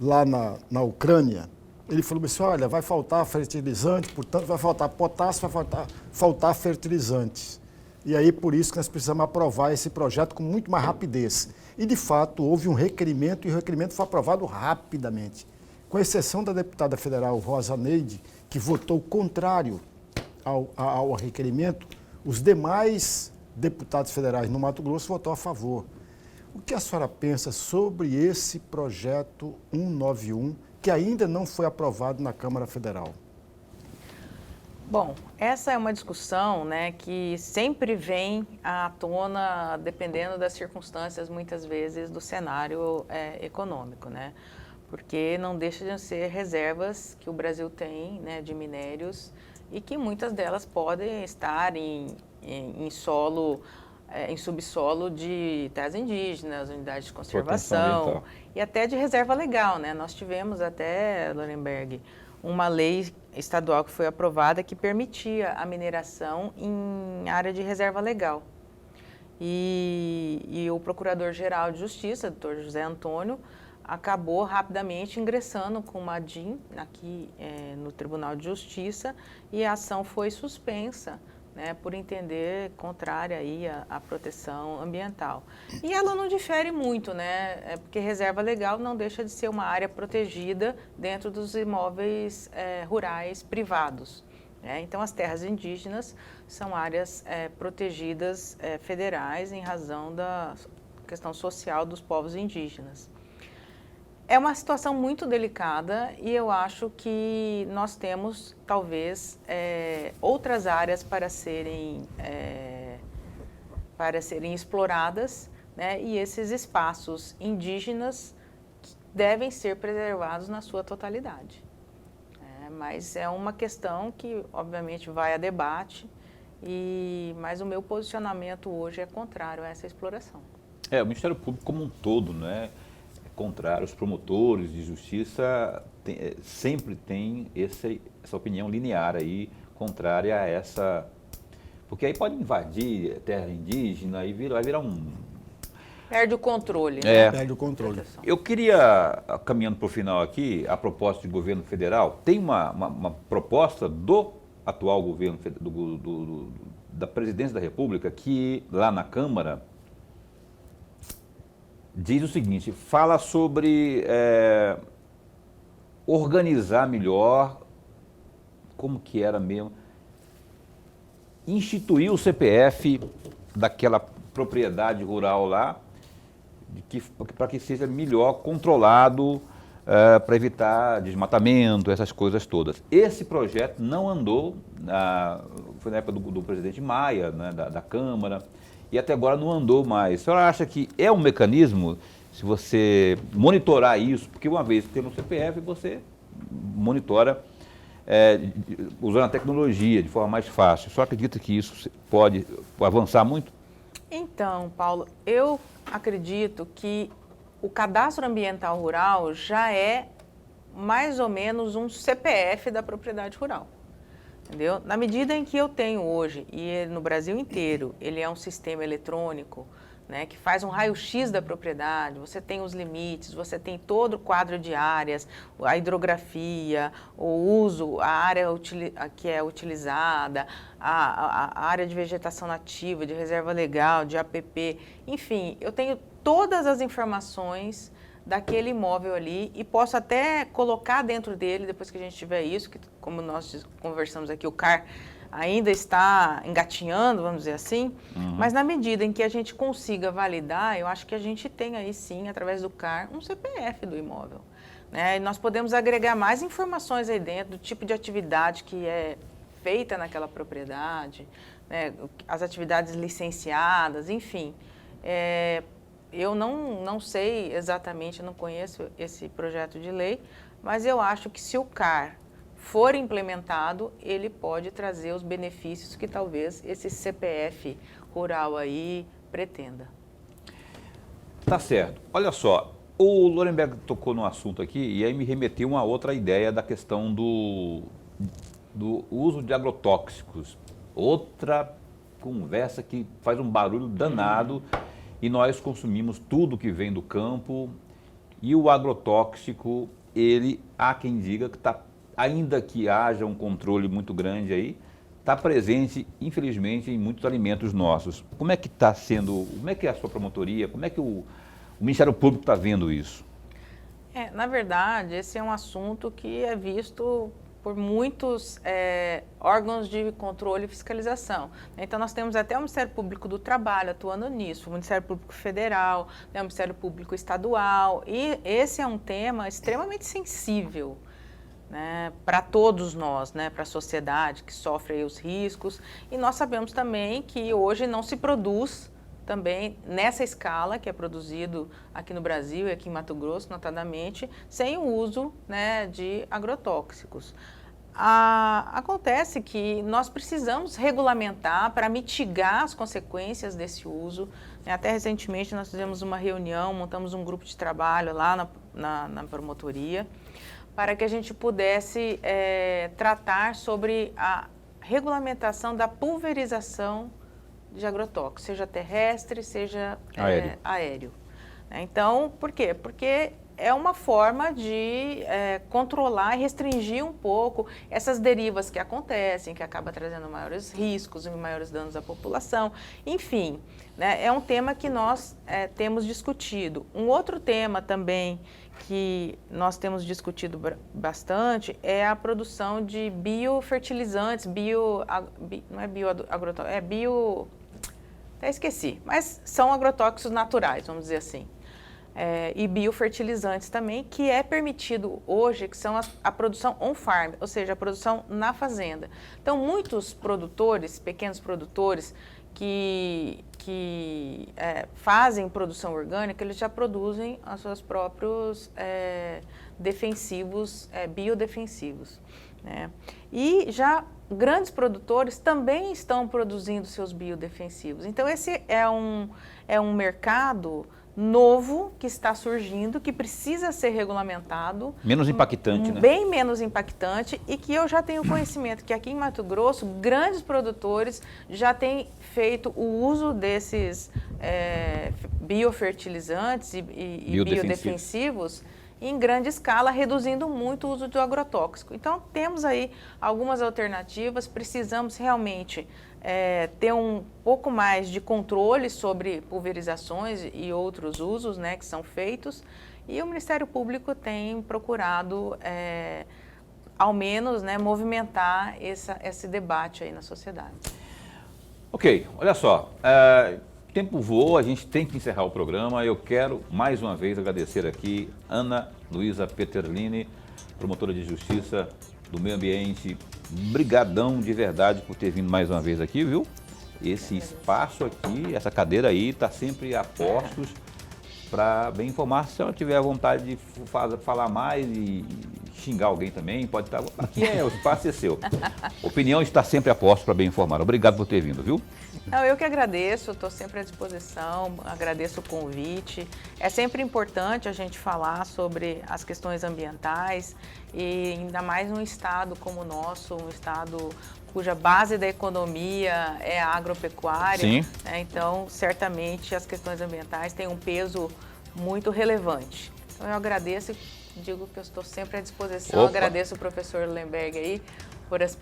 lá na Ucrânia, ele falou assim, olha, vai faltar fertilizante, portanto vai faltar potássio, vai faltar fertilizantes. E aí por isso que nós precisamos aprovar esse projeto com muito mais rapidez. E de fato houve um requerimento e o requerimento foi aprovado rapidamente. Com exceção da deputada federal Rosa Neide, que votou contrário ao requerimento, os demais deputados federais no Mato Grosso votaram a favor. O que a senhora pensa sobre esse projeto 191, que ainda não foi aprovado na Câmara Federal? Bom, essa é uma discussão, né, que sempre vem à tona, dependendo das circunstâncias, muitas vezes, do cenário econômico, né? Porque não deixa de ser reservas que o Brasil tem, né, de minérios e que muitas delas podem estar em solo, em subsolo de terras indígenas, unidades de conservação e até de reserva legal, né? Nós tivemos até, Lorenberg, uma lei estadual que foi aprovada que permitia a mineração em área de reserva legal. E o Procurador-Geral de Justiça, Dr. José Antônio, acabou rapidamente ingressando com uma DIN aqui no Tribunal de Justiça e a ação foi suspensa, né, por entender contrária aí à proteção ambiental. E ela não difere muito, né, porque reserva legal não deixa de ser uma área protegida dentro dos imóveis rurais privados, né? Então, as terras indígenas são áreas protegidas federais em razão da questão social dos povos indígenas. É uma situação muito delicada e eu acho que nós temos, talvez, outras áreas para serem exploradas, né? E esses espaços indígenas devem ser preservados na sua totalidade. Mas é uma questão que, obviamente, vai a debate, mas o meu posicionamento hoje é contrário a essa exploração. O Ministério Público como um todo, né? Contrário, os promotores de justiça sempre têm essa opinião linear aí, contrária a essa... Porque aí pode invadir terra indígena e vai virar Perde o controle, né? Perde o controle. Eu queria, caminhando para o final aqui, a proposta de governo federal, tem uma proposta do atual governo, da presidência da República, que lá na Câmara diz o seguinte, fala sobre organizar melhor, como que era mesmo, instituir o CPF daquela propriedade rural lá, para que seja melhor controlado, para evitar desmatamento, essas coisas todas. Esse projeto não andou, foi na época do presidente Maia, né, da Câmara, e até agora não andou mais. A senhora acha que é um mecanismo, se você monitorar isso, porque uma vez tendo o CPF, você monitora usando a tecnologia de forma mais fácil. A senhora acredita que isso pode avançar muito? Então, Paulo, eu acredito que o cadastro ambiental rural já é mais ou menos um CPF da propriedade rural, entendeu? Na medida em que eu tenho hoje, e no Brasil inteiro, ele é um sistema eletrônico, né, que faz um raio-x da propriedade, você tem os limites, você tem todo o quadro de áreas, a hidrografia, o uso, a área que é utilizada, a área de vegetação nativa, de reserva legal, de APP, enfim, eu tenho todas as informações daquele imóvel ali e posso até colocar dentro dele, depois que a gente tiver isso, que como nós conversamos aqui, o CAR ainda está engatinhando, vamos dizer assim, mas na medida em que a gente consiga validar, eu acho que a gente tem aí sim, através do CAR, um CPF do imóvel, né? E nós podemos agregar mais informações aí dentro do tipo de atividade que é feita naquela propriedade, né? As atividades licenciadas, enfim. Eu não sei exatamente, não conheço esse projeto de lei, mas eu acho que se o CAR for implementado, ele pode trazer os benefícios que talvez esse CPF rural aí pretenda. Tá certo. Olha só, o Lorenberg tocou no assunto aqui e aí me remeteu a uma outra ideia da questão do uso de agrotóxicos. Outra conversa que faz um barulho danado e nós consumimos tudo que vem do campo e o agrotóxico, ele, há quem diga que está, ainda que haja um controle muito grande aí, está presente, infelizmente, em muitos alimentos nossos. Como é que está sendo, como é que é a sua promotoria, como é que o Ministério Público está vendo isso? Na verdade, esse é um assunto que é visto por muitos órgãos de controle e fiscalização. Então, nós temos até o Ministério Público do Trabalho atuando nisso, o Ministério Público Federal, né, o Ministério Público Estadual, e esse é um tema extremamente sensível, né, para todos nós, né, para a sociedade que sofre aí os riscos, e nós sabemos também que hoje não se produz também nessa escala que é produzido aqui no Brasil e aqui em Mato Grosso, notadamente, sem o uso, né, de agrotóxicos. Acontece que nós precisamos regulamentar para mitigar as consequências desse uso. Até recentemente nós fizemos uma reunião, montamos um grupo de trabalho lá na promotoria, para que a gente pudesse tratar sobre a regulamentação da pulverização de agrotóxicos, seja terrestre, seja aéreo. Então, por quê? Porque é uma forma de controlar e restringir um pouco essas derivas que acontecem, que acaba trazendo maiores riscos e maiores danos à população. Enfim, né, é um tema que nós temos discutido. Um outro tema também que nós temos discutido bastante é a produção de biofertilizantes, não é bioagrotóxicos, é bio... até esqueci, mas são agrotóxicos naturais, vamos dizer assim. E biofertilizantes também, que é permitido hoje, que são a produção on-farm, ou seja, a produção na fazenda. Então, muitos produtores, pequenos produtores, que fazem produção orgânica, eles já produzem os seus próprios defensivos, biodefensivos, né? E já grandes produtores também estão produzindo seus biodefensivos. Então, esse é um mercado, novo que está surgindo, que precisa ser regulamentado. Menos impactante, né? Bem menos impactante, e que eu já tenho conhecimento que aqui em Mato Grosso, grandes produtores já têm feito o uso desses biofertilizantes e biodefensivos em grande escala, reduzindo muito o uso do agrotóxico. Então, temos aí algumas alternativas, precisamos realmente ter um pouco mais de controle sobre pulverizações e outros usos, né, que são feitos, e o Ministério Público tem procurado, ao menos, né, movimentar esse debate aí na sociedade. Ok, olha só, o tempo voa, a gente tem que encerrar o programa. Eu quero mais uma vez agradecer aqui Ana Luísa Peterlini, promotora de justiça do meio ambiente. Brigadão de verdade por ter vindo mais uma vez aqui, viu? Esse espaço aqui, essa cadeira aí, está sempre a postos para bem informar. Se ela tiver vontade de falar mais e xingar alguém também, pode estar. Aqui o espaço é seu. Opinião está sempre a postos para bem informar. Obrigado por ter vindo, viu? Não, eu que agradeço, estou sempre à disposição, agradeço o convite. É sempre importante a gente falar sobre as questões ambientais e ainda mais num estado como o nosso, um estado cuja base da economia é a agropecuária. Sim. Né? Então, certamente as questões ambientais têm um peso muito relevante. Então, eu agradeço e digo que eu estou sempre à disposição. Opa. Agradeço o professor Lemberg aí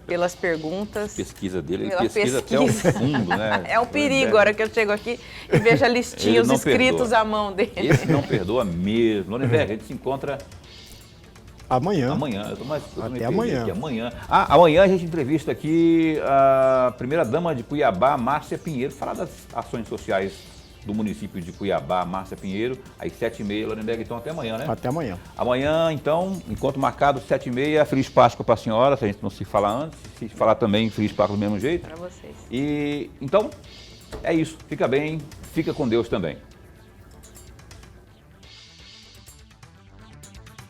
pelas perguntas. Pesquisa dele, ele Pela pesquisa até o fundo, né? É um perigo a hora que eu chego aqui e vejo a listinha, os escritos à mão dele. Esse não perdoa mesmo. Lorenberg, a gente se encontra Amanhã. amanhã. Até amanhã. Aqui, amanhã. Amanhã a gente entrevista aqui a primeira-dama de Cuiabá, Márcia Pinheiro, falar das ações sociais do município de Cuiabá, Márcia Pinheiro, às 7h30, Lorenberg. Então, até amanhã, né? Até amanhã. Amanhã, então, encontro marcado, 7h30. Feliz Páscoa para a senhora, se a gente não se falar antes. Se falar também, Feliz Páscoa do mesmo jeito. Para vocês. E, então, é isso. Fica bem, fica com Deus também.